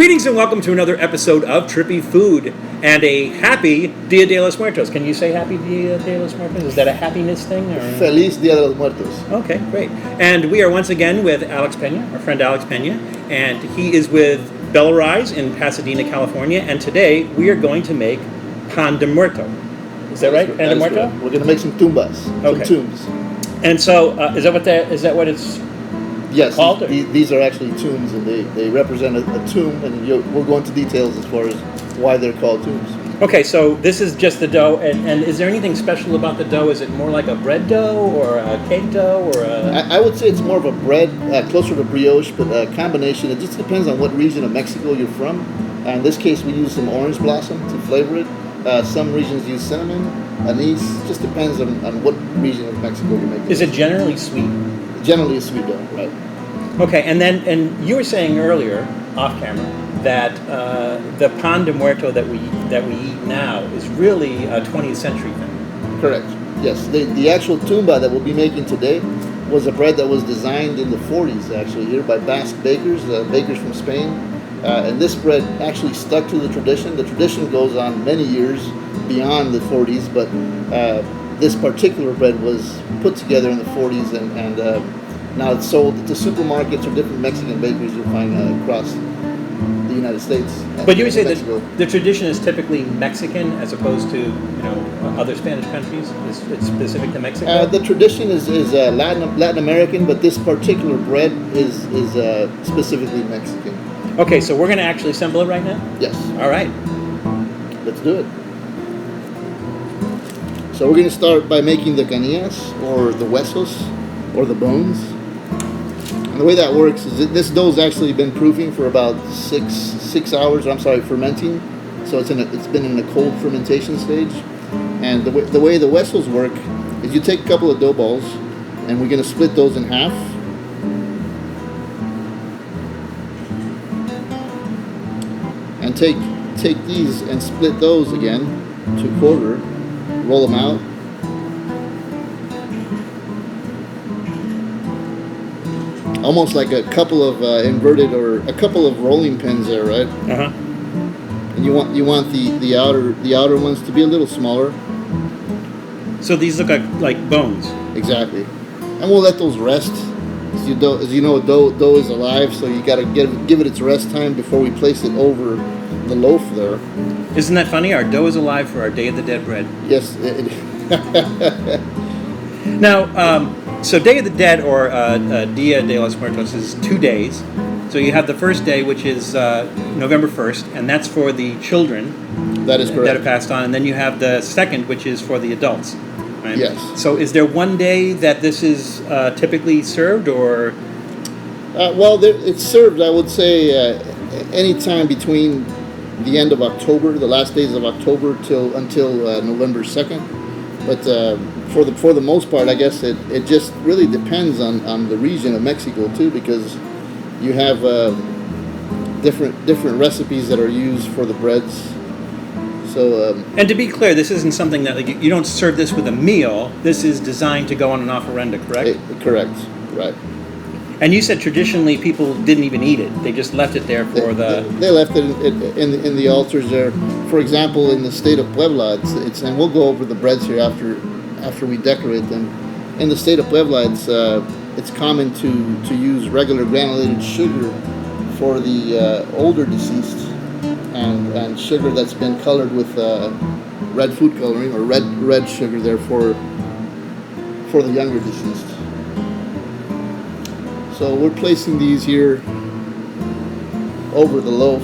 Greetings and welcome to another episode of Trippy Food and a happy Dia de los Muertos. Can you say happy Dia de los Muertos? Is that a happiness thing? Or? Feliz Dia de los Muertos. Okay, great. And we are once again with Alex Peña, our friend Alex Peña, and he is with Bellarise in Pasadena, California. And today we are going to make pan de muerto. Is that right? Pan de muerto? We're going to make some tumbas, some tombs. And so, is that what it's? Yes, these are actually tombs, and they represent a tomb, and we'll go into details as far as why they're called tombs. Okay, so this is just the dough, and is there anything special about the dough? Is it more like a bread dough, or a cake dough, or a... I would say it's more of a bread, closer to brioche, but a combination. It just depends on what region of Mexico you're from. In this case, we use some orange blossom to flavor it. Some regions use cinnamon, anise. Just depends on what region of Mexico you're making. Is it generally sweet? Generally a sweet dough, right. Okay, and you were saying earlier, off camera, that the pan de muerto that we eat now is really a 20th century thing. Correct. Yes, the actual tumba that we'll be making today was a bread that was designed in the 40s, actually, here by Basque bakers, bakers from Spain. And this bread actually stuck to the tradition. The tradition goes on many years beyond the 40s, but this particular bread was put together in the 40s, and now it's sold to supermarkets or different Mexican bakeries you'll find across the United States. But you would say that the tradition is typically Mexican as opposed to other Spanish countries? It's specific to Mexico? The tradition is Latin American, but this particular bread is specifically Mexican. Okay, so we're going to actually assemble it right now? Yes. All right. Let's do it. So we're going to start by making the canillas, or the huesos, or the bones. And the way that works is that this dough's actually been proofing for about six hours. Fermenting. So it's been in a cold fermentation stage. And the way the huesos work is you take a couple of dough balls, and we're going to split those in half. And take these and split those again to a quarter. Roll them out. Almost like a couple of inverted, or a couple of rolling pins there, right? Uh-huh. And you want the outer ones to be a little smaller. So these look like bones. Exactly. And we'll let those rest. As you know, dough is alive, so you got to give it its rest time before we place it over the loaf there. Isn't that funny? Our dough is alive for our Day of the Dead bread. Yes. Now, so Day of the Dead, or Dia de los Muertos, is 2 days. So you have the first day, which is November 1st, and that's for the children. That is correct. That have passed on. And then you have the second, which is for the adults. Right? Yes. So is there one day that this is typically served, or? It's served, I would say, any time between the end of October, the last days of October, until November 2nd. But for the most part, I guess it just really depends on the region of Mexico too, because you have different recipes that are used for the breads. So and to be clear, this isn't something that you don't serve this with a meal. This is designed to go on an offerenda, correct? Correct, right. And you said traditionally people didn't even eat it; they just left it there for They left it in the altars there. For example, in the state of Puebla, it's and we'll go over the breads here after we decorate them. In the state of Puebla, it's common to use regular granulated sugar for the older deceased, and sugar that's been colored with red food coloring, or red sugar there for the younger deceased. So we're placing these here over the loaf.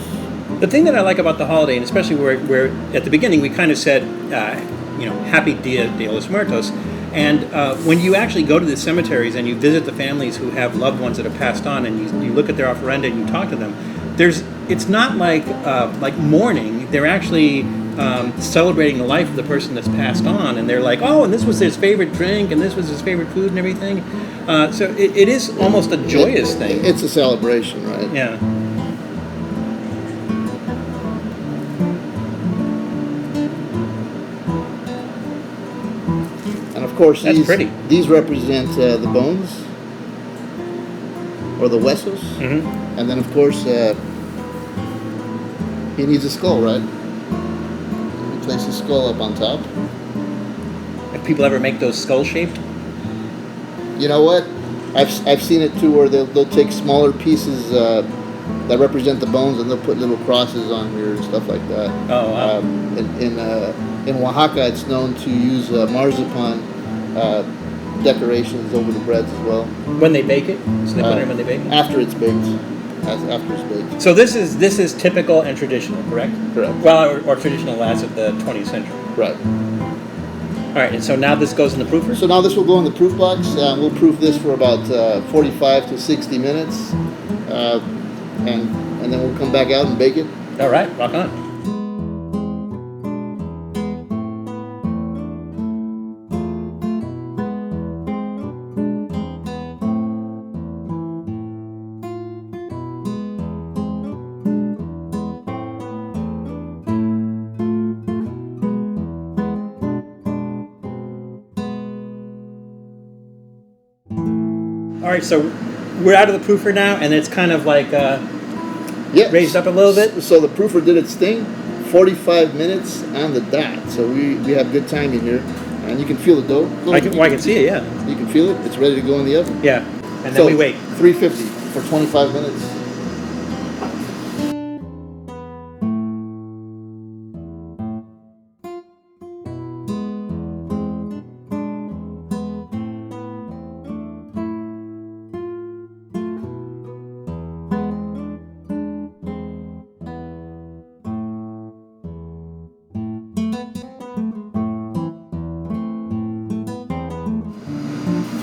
The thing that I like about the holiday, and especially where at the beginning we kind of said, Happy Dia de los Muertos, and when you actually go to the cemeteries and you visit the families who have loved ones that have passed on, and you look at their offerenda and you talk to them, it's not like mourning. They're actually celebrating the life of the person that's passed on, and they're like, oh, and this was his favorite drink, and this was his favorite food, and everything. So it is almost a joyous thing. It's a celebration, right? Yeah. And of course, these represent the bones, or the huesos. Mm-hmm. And then, of course, He needs a skull, right? We place the skull up on top. If people ever make those skull shaped? You know what? I've seen it too, where they'll take smaller pieces that represent the bones, and they'll put little crosses on here and stuff like that. Oh, wow. In Oaxaca, it's known to use marzipan decorations over the breads as well. When they bake it? So they put it in when they bake it? After it's baked. After it's baked. So this is typical and traditional, correct? Correct. Well, or traditional as of the 20th century. Right. All right, and so now this goes in the proofer? So now this will go in the proof box. We'll proof this for about 45 to 60 minutes. And then we'll come back out and bake it. All right, rock on. All right, so we're out of the proofer now, and it's kind of like raised up a little bit. So the proofer did its thing, 45 minutes on the dot. So we have good timing here, and you can feel the dough. I can see it, yeah. You can feel it. It's ready to go in the oven. Yeah, and then we wait. 350 for 25 minutes.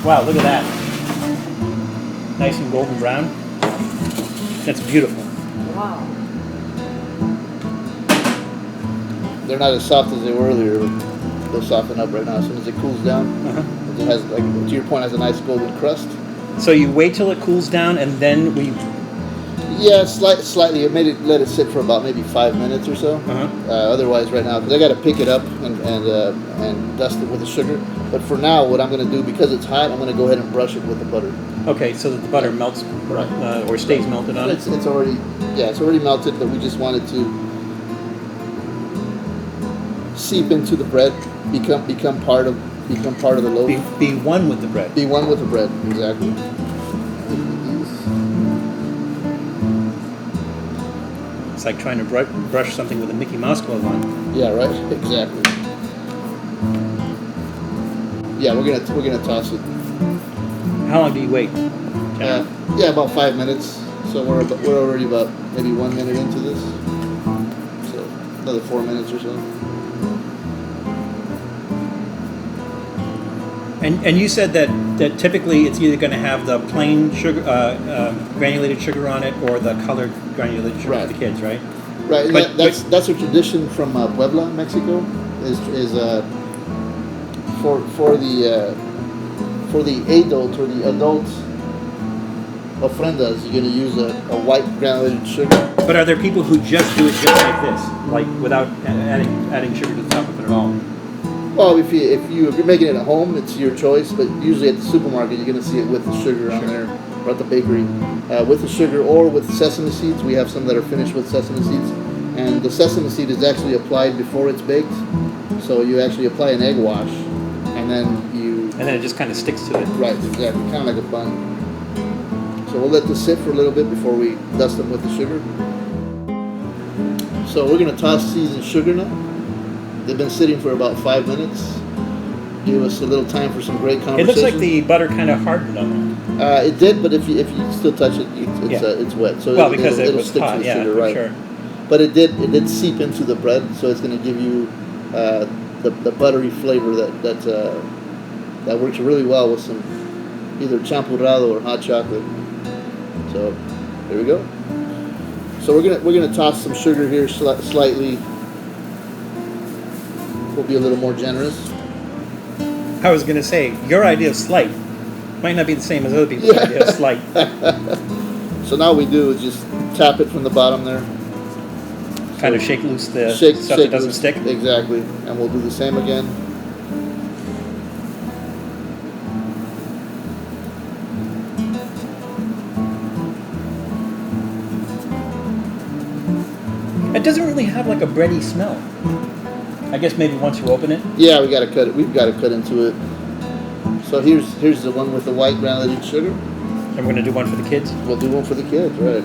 Wow, look at that. Nice and golden brown. That's beautiful. Wow. They're not as soft as they were earlier, but they'll soften up right now as soon as it cools down. It has, like, to your point, has a nice golden crust. So you wait till it cools down, and then we... Yeah, slightly. Let it sit for about maybe 5 minutes or so. Otherwise, right now, because I got to pick it up and dust it with the sugar. But for now, what I'm going to do, because it's hot, I'm going to go ahead and brush it with the butter. Okay, so that the butter melts, or stays melted on it. It's already melted, but we just want it to seep into the bread, become part of the loaf. Be one with the bread. Be one with the bread, exactly. It's like trying to brush something with a Mickey Mouse glove on. Yeah, right. Exactly. Yeah, we're gonna toss it. How long do you wait? Yeah, about 5 minutes. So we're already about maybe 1 minute into this. So another 4 minutes or so. And you said that typically it's either going to have the plain sugar, granulated sugar on it, or the colored granulated sugar for the kids, right? Right. And that's a tradition from Puebla, Mexico. Is for the adult or the adult ofrendas, you're going to use a white granulated sugar. But are there people who just do it just like this, like without adding sugar to the top of it at all? Well, if you're making it at home, it's your choice. But usually at the supermarket, you're going to see it with the sugar on there, or at the bakery, with the sugar or with sesame seeds. We have some that are finished with sesame seeds, and the sesame seed is actually applied before it's baked. So you actually apply an egg wash, and then it just kind of sticks to it. Right, exactly, kind of like a bun. So we'll let this sit for a little bit before we dust them with the sugar. So we're going to toss seasoned sugar now. They've been sitting for about 5 minutes. Give us a little time for some great conversation. It looks like the butter kind of hardened on that. It did, but if you still touch it, it's wet. So because it'll was stick hot, to the sugar, right? Sure. But it did seep into the bread, so it's going to give you the buttery flavor that works really well with some either champurrado or hot chocolate. So there we go. So we're gonna toss some sugar here slightly. We'll be a little more generous. I was going to say, your idea of slight might not be the same as other people's idea of slight. So now we do is just tap it from the bottom there. Kind of shake loose the stuff that doesn't stick. Exactly. And we'll do the same again. It doesn't really have like a bready smell. I guess maybe once you open it. Yeah, we gotta cut it. We've got to cut into it. So here's the one with the white granulated sugar. And we're gonna do one for the kids. We'll do one for the kids, right?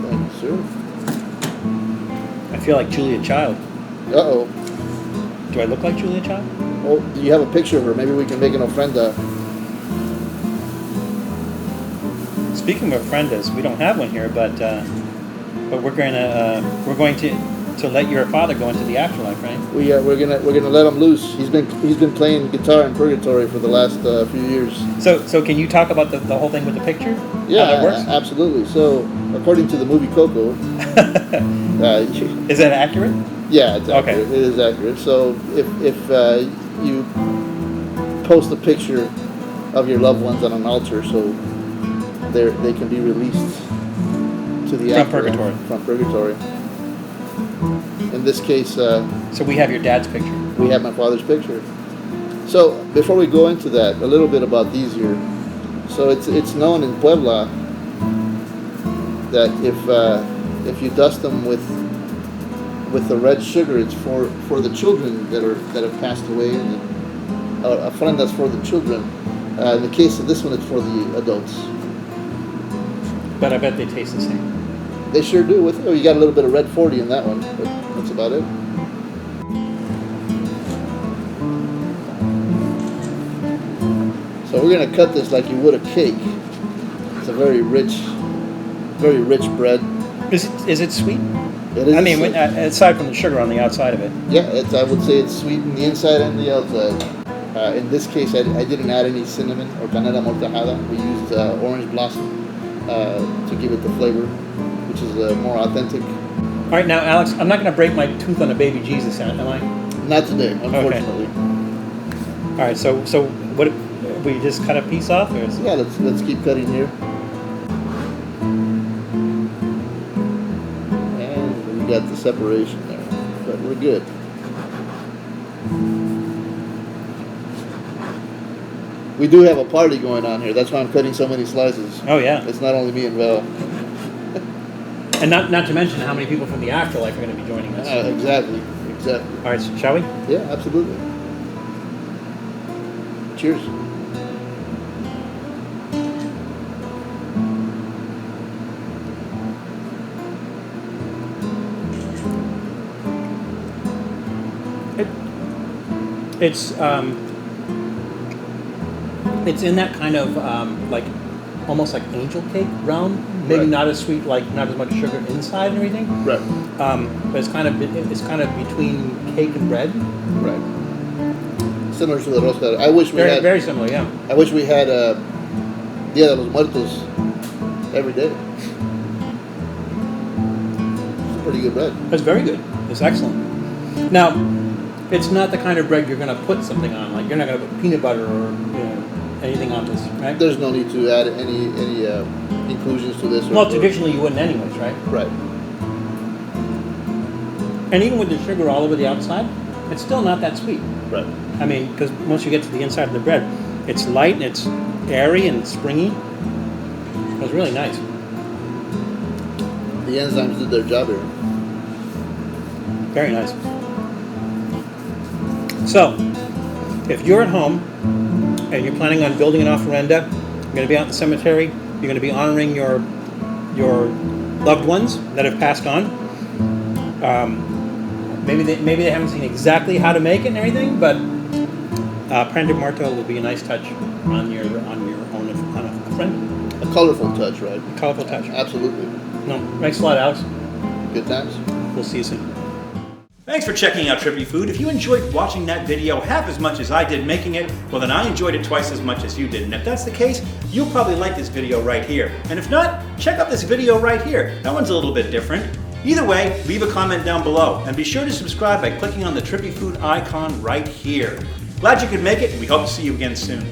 Thank you, sir. I feel like Julia Child. Uh-oh. Do I look like Julia Child? Oh, you have a picture of her. Maybe we can make an ofrenda. Speaking of ofrendas, we don't have one here, but we're going to let your father go into the afterlife, right? We're gonna let him loose. He's been playing guitar in purgatory for the last few years. So can you talk about the whole thing with the picture? Yeah, how that works? Absolutely. So according to the movie Coco, is that accurate? Yeah, it's accurate. Okay. It is accurate. So if you post a picture of your loved ones on an altar, so they can be released to the afterlife from purgatory. In this case, so we have your dad's picture. We have my father's picture. So before we go into that, a little bit about these here. So it's known in Puebla that if you dust them with the red sugar, it's for the children that have passed away, and a friend that's for the children. In the case of this one, it's for the adults. But I bet they taste the same. They sure do. You got a little bit of red 40 in that one, but that's about it. So we're gonna cut this like you would a cake. It's a very rich bread. Is it sweet? It is. I mean, aside from the sugar on the outside of it. Yeah, I would say it's sweet on the inside and the outside. In this case, I didn't add any cinnamon or canela molcajada. We used orange blossom to give it the flavor, which is more authentic. All right, now, Alex, I'm not going to break my tooth on a baby Jesus, am I? Not today, unfortunately. Okay. All right, so what? We just cut a piece off, or is Yeah, let's keep cutting here. And we got the separation there, but we're good. We do have a party going on here. That's why I'm cutting so many slices. Oh yeah. It's not only me and Val. And not to mention how many people from the afterlife are going to be joining us. Exactly. All right, so shall we? Yeah, absolutely. Cheers. It's in that kind of like almost like angel cake realm. Maybe Right. not as sweet, like not as much sugar inside and everything. Right. But it's kind of between cake and bread. Right. Similar to the rosca. I wish we had. Very similar, yeah. I wish we had Dia de los Muertos every day. It's a pretty good bread. It's very good. It's excellent. Now, it's not the kind of bread you're going to put something on. Like you're not going to put peanut butter or anything on this, right? There's no need to add any inclusions to this. Well, traditionally you wouldn't anyways, right? Right. And even with the sugar all over the outside, it's still not that sweet. Right. I mean, because once you get to the inside of the bread, it's light and it's airy and springy. It was really nice. The enzymes did their job here. Very nice. So, if you're at home and you're planning on building an ofrenda, you're going to be out in the cemetery, you're going to be honoring your loved ones that have passed on. Maybe they haven't seen exactly how to make it and everything, but Prenda Muerto will be a nice touch on a friend. A colorful touch, right? A colorful touch. Absolutely. No, thanks a lot, Alex. Good times. We'll see you soon. Thanks for checking out Trippy Food. If you enjoyed watching that video half as much as I did making it, well then I enjoyed it twice as much as you did. And if that's the case, you'll probably like this video right here. And if not, check out this video right here. That one's a little bit different. Either way, leave a comment down below. And be sure to subscribe by clicking on the Trippy Food icon right here. Glad you could make it, and we hope to see you again soon.